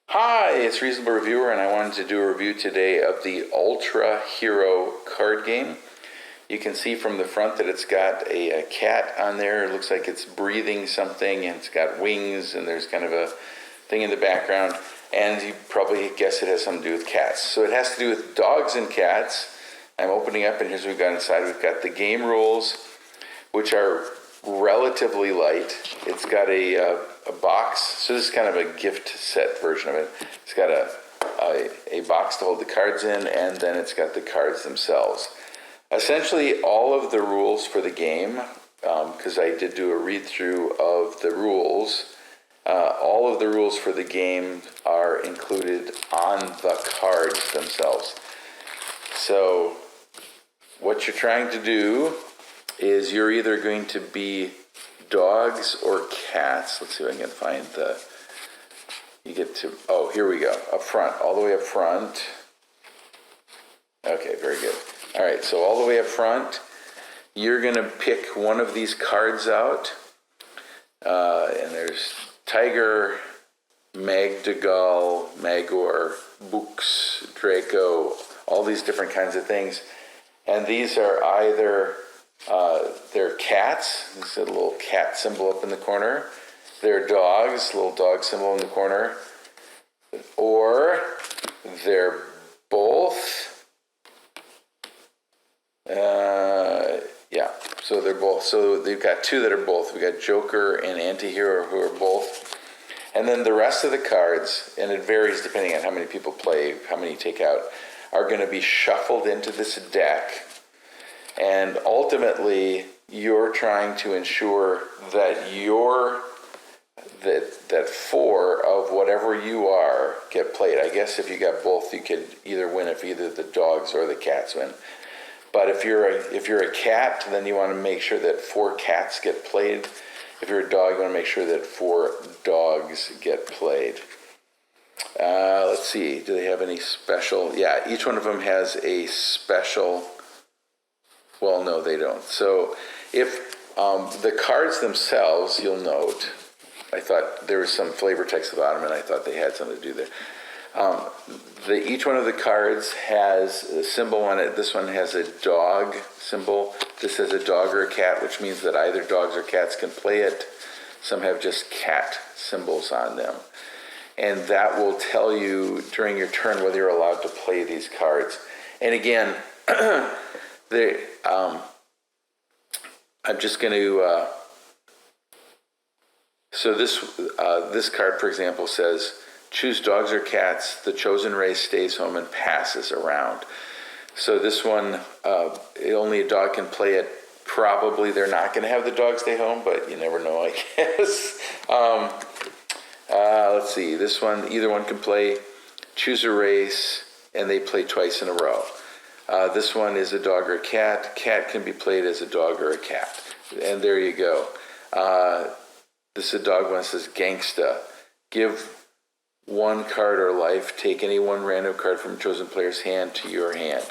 Hi, it's Reasonable Reviewer, and I wanted to do a review today of the Ultra Hero card game. You can see from the front that it's got a cat on there. It looks like it's breathing something, and it's got wings, and there's kind of a thing in the background. And you probably guess it has something to do with cats. So it has to do with dogs and cats. I'm opening up, and here's what we've got inside. We've got the game rules, which are relatively light. It's got a box, so this is kind of a gift set version of it. It's got a box to hold the cards in, and then it's got the cards themselves. Essentially, all of the rules for the game, because I did do a read-through of the rules, all of the rules for the game are included on the cards themselves. So what you're trying to do is you're either going to be dogs or cats. Let's see if I can find oh, here we go, up front, all the way up front. Okay, very good. All right, so all the way up front, you're going to pick one of these cards out, and there's Tiger, Magdagal, Magor, Books, Draco, all these different kinds of things. And these are either they're cats. There's a little cat symbol up in the corner. They're dogs, little dog symbol in the corner. Or they're both. Yeah, so they're both. So they've got two that are both. We've got Joker and Antihero who are both. And then the rest of the cards, and it varies depending on how many people play, how many you take out, are going to be shuffled into this deck. And ultimately, you're trying to ensure that that four of whatever you are get played. I guess if you got both, you could either win if either the dogs or the cats win. But if you're a cat, then you want to make sure that four cats get played. If you're a dog, you want to make sure that four dogs get played. Let's see. Do they have any special? Yeah, each one of them has a special. Well, no, they don't. So if the cards themselves, you'll note, I thought there was some flavor text at the bottom, and I thought they had something to do there. Each one of the cards has a symbol on it. This one has a dog symbol. This has a dog or a cat, which means that either dogs or cats can play it. Some have just cat symbols on them. And that will tell you during your turn whether you're allowed to play these cards. And again, I'm just going to. So this card, for example, says, "Choose dogs or cats. The chosen race stays home and passes around." So this one, only a dog can play it. Probably they're not going to have the dog stay home, but you never know, I guess. Let's see. This one, either one can play. Choose a race, and they play twice in a row. This one is a dog or a cat. Cat can be played as a dog or a cat. And there you go. This is a dog one that says Gangsta. Give one card or life. Take any one random card from a chosen player's hand to your hand,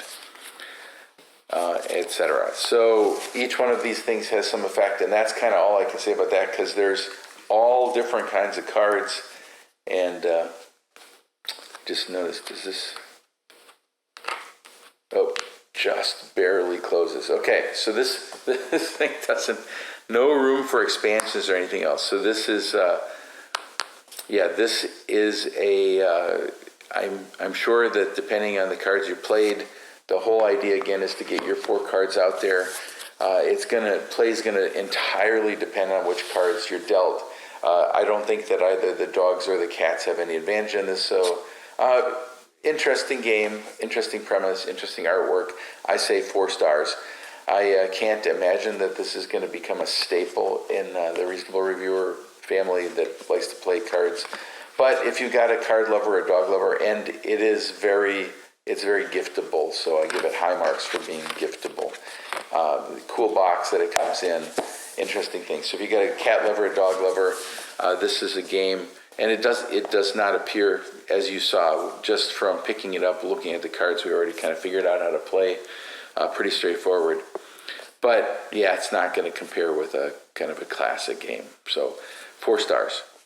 etc. So each one of these things has some effect, and that's kind of all I can say about that, because there's all different kinds of cards. And just noticed, does this... Oh, just barely closes. Okay, so this thing doesn't, no room for expansions or anything else. So this is, this is a, I'm sure that depending on the cards you played, the whole idea again is to get your four cards out there. Play's gonna entirely depend on which cards you're dealt. I don't think that either the dogs or the cats have any advantage in this, so interesting game, interesting premise, interesting artwork. I say 4 stars. I can't imagine that this is going to become a staple in the Reasonable Reviewer family that likes to play cards. But if you got a card lover or a dog lover, and it's very giftable, so I give it high marks for being giftable. Cool box that it comes in, interesting things. So if you got a cat lover, a dog lover, this is a game. And it does not appear, as you saw, just from picking it up, looking at the cards, we already kind of figured out how to play. Pretty straightforward. But yeah, it's not going to compare with a kind of a classic game. So 4 stars.